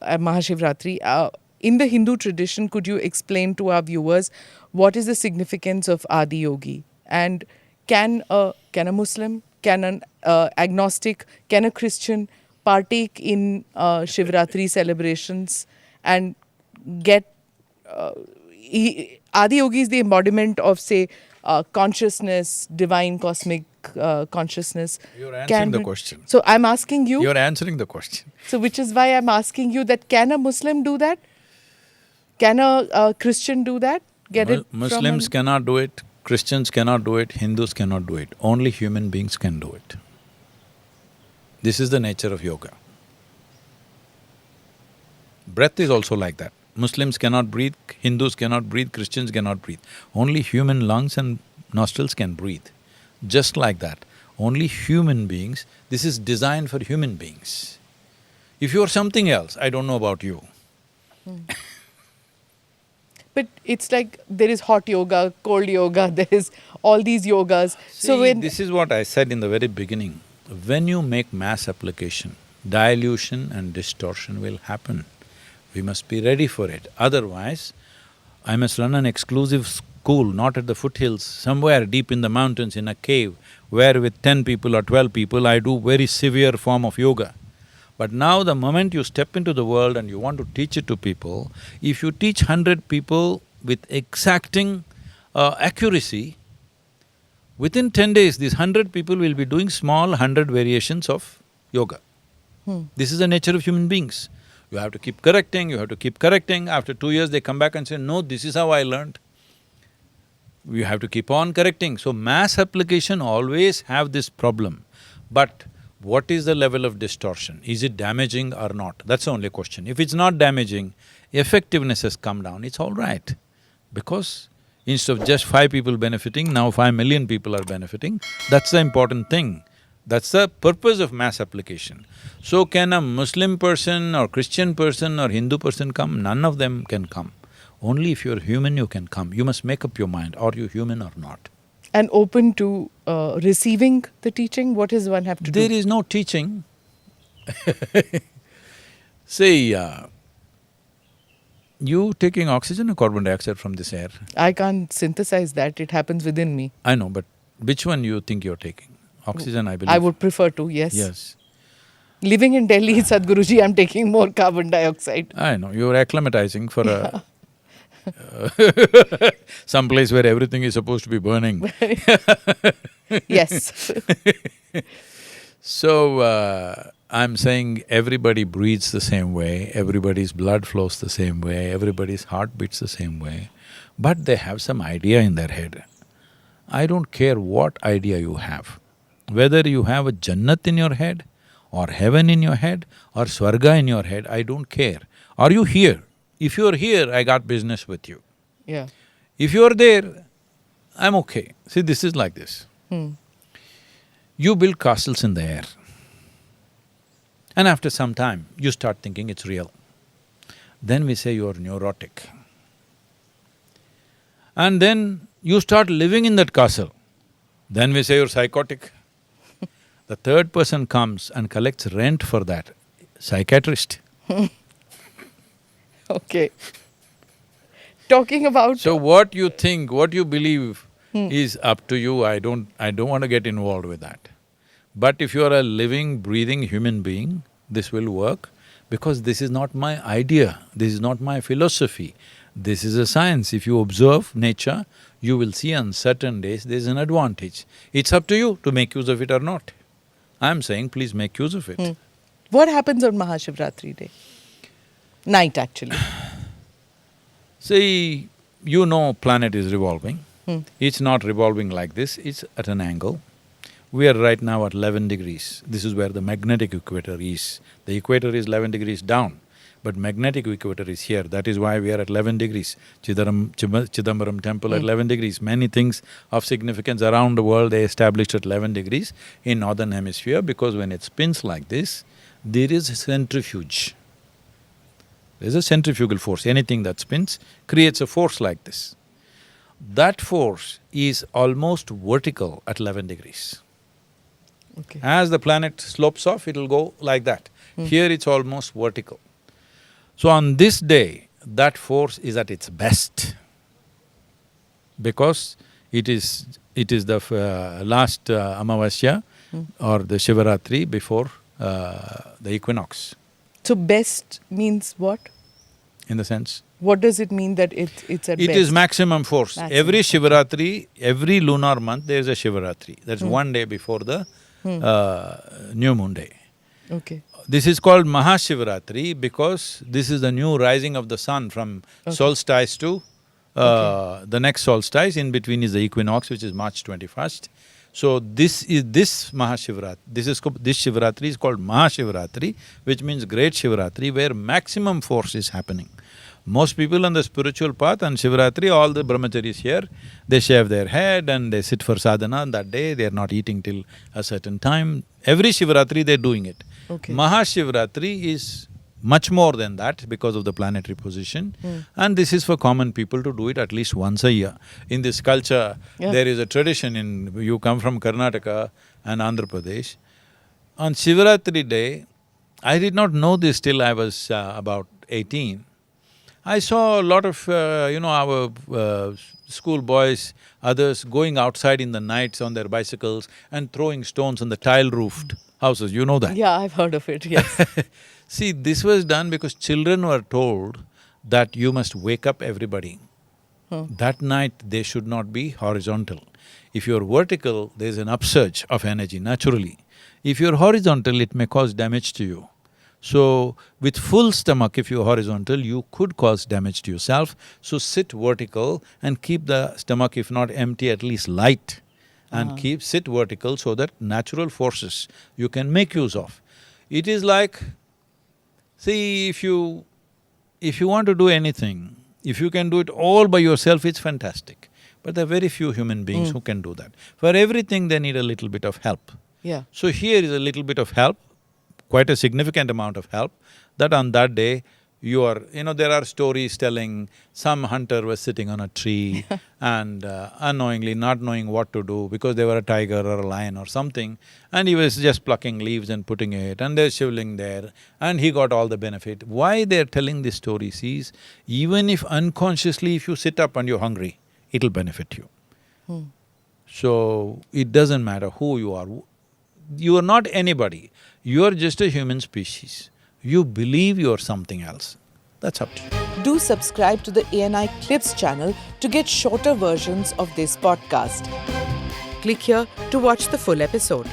Mahashivratri. In the Hindu tradition, could you explain to our viewers what is the significance of Adi Yogi? And can a Muslim, can an agnostic, can a Christian partake in Shivaratri celebrations and get Adi Yogi is the embodiment of, say, consciousness, divine cosmic consciousness. You're answering the question. So I'm asking you. You're answering the question. So which is why I'm asking you that can a Muslim do that? Can a Christian do that? Get it from Muslims cannot do it, Christians cannot do it, Hindus cannot do it. Only human beings can do it. This is the nature of yoga. Breath is also like that. Muslims cannot breathe, Hindus cannot breathe, Christians cannot breathe. Only human lungs and nostrils can breathe. Just like that, only human beings, this is designed for human beings. If you're something else, I don't know about you. But it's like there is hot yoga, cold yoga, there is all these yogas. See, this is what I said in the very beginning. When you make mass application, dilution and distortion will happen. We must be ready for it. Otherwise, I must run an exclusive school, not at the foothills, somewhere deep in the mountains in a cave, where with 10 people or 12 people I do very severe form of yoga. But now the moment you step into the world and you want to teach it to people, if you teach 100 people with exacting accuracy, within 10 days, these 100 people will be doing small 100 variations of yoga. This is the nature of human beings. You have to keep correcting, you have to keep correcting. After 2 years, they come back and say, no, this is how I learned. You have to keep on correcting. So mass application always have this problem. But what is the level of distortion? Is it damaging or not? That's the only question. If it's not damaging, effectiveness has come down, it's all right. Because instead of just 5 people benefiting, now 5 million people are benefiting. That's the important thing. That's the purpose of mass application. So can a Muslim person or Christian person or Hindu person come? None of them can come. Only if you're human you can come. You must make up your mind, are you human or not? And open to receiving the teaching? What does one have to do? There is no teaching. See, you taking oxygen or carbon dioxide from this air? I can't synthesize that, it happens within me. I know, but which one you think you're taking? Oxygen, I believe. I would prefer to, yes. Yes. Living in Delhi, Sadhguruji, I'm taking more carbon dioxide. I know, you're acclimatizing for a some place where everything is supposed to be burning. Yes. So, I'm saying everybody breathes the same way, everybody's blood flows the same way, everybody's heart beats the same way, but they have some idea in their head. I don't care what idea you have, whether you have a Jannat in your head, or heaven in your head, or Swarga in your head, I don't care. Are you here? If you're here, I got business with you. Yeah. If you're there, I'm okay. See, this is like this. You build castles in the air, and after some time, you start thinking it's real. Then we say you're neurotic. And then you start living in that castle. Then we say you're psychotic. The third person comes and collects rent for that, psychiatrist. Okay. Talking about… So what you think, what you believe is up to you, I don't want to get involved with that. But if you're a living, breathing human being, this will work because this is not my idea, this is not my philosophy, this is a science. If you observe nature, you will see on certain days there's an advantage. It's up to you to make use of it or not. I'm saying please make use of it. What happens on Mahashivratri day? Night, actually. See, you know planet is revolving. It's not revolving like this, it's at an angle. We are right now at 11 degrees. This is where the magnetic equator is. The equator is 11 degrees down, but magnetic equator is here. That is why we are at 11 degrees. Chidambaram temple at 11 degrees. Many things of significance around the world they established at 11 degrees in northern hemisphere because when it spins like this, there is a centrifuge. There's a centrifugal force. Anything that spins creates a force like this. That force is almost vertical at 11 degrees. Okay. As the planet slopes off, it'll go like that. Here it's almost vertical. So on this day, that force is at its best because it is the last Amavasya or the Shivaratri before the equinox. So best means what? In the sense? What does it mean that it's at It best? is maximum force. Maximum. Every Shivaratri, every lunar month, there is a Shivaratri. That's one day before the new moon day. Okay. This is called Mahashivratri because this is the new rising of the sun from solstice to the next solstice. In between is the equinox, which is March 21st. So this Mahashivratri, this Shivaratri is called Mahashivratri, which means Great Shivaratri, where maximum force is happening. Most people on the spiritual path on Shivaratri, all the brahmacharis here, they shave their head and they sit for sadhana on that day, they are not eating till a certain time. Every Shivaratri they're doing it. Okay. Mahashivratri is much more than that because of the planetary position. And this is for common people to do it at least once a year. In this culture, there is a tradition you come from Karnataka and Andhra Pradesh. On Shivaratri day, I did not know this till I was about 18. I saw a lot of, our school boys, others going outside in the nights on their bicycles and throwing stones on the tile-roofed houses, you know that? Yeah, I've heard of it, yes. See, this was done because children were told that you must wake up everybody. That night, they should not be horizontal. If you're vertical, there's an upsurge of energy naturally. If you're horizontal, it may cause damage to you. So, with full stomach, if you're horizontal, you could cause damage to yourself. So, sit vertical and keep the stomach, if not empty, at least light. And sit vertical so that natural forces you can make use of. It is like, see, if you want to do anything, if you can do it all by yourself, it's fantastic. But there are very few human beings who can do that. For everything, they need a little bit of help. Yeah. So here is a little bit of help, quite a significant amount of help, that on that day, there are stories telling some hunter was sitting on a tree and unknowingly not knowing what to do because they were a tiger or a lion or something, and he was just plucking leaves and putting it, and there's shivling there, and he got all the benefit. Why they're telling this story is, even if unconsciously if you sit up and you're hungry, it'll benefit you. So, it doesn't matter who you are. You are not anybody, you are just a human species. You believe you're something else. That's up to you. Do subscribe to the ANI Clips channel to get shorter versions of this podcast. Click here to watch the full episode.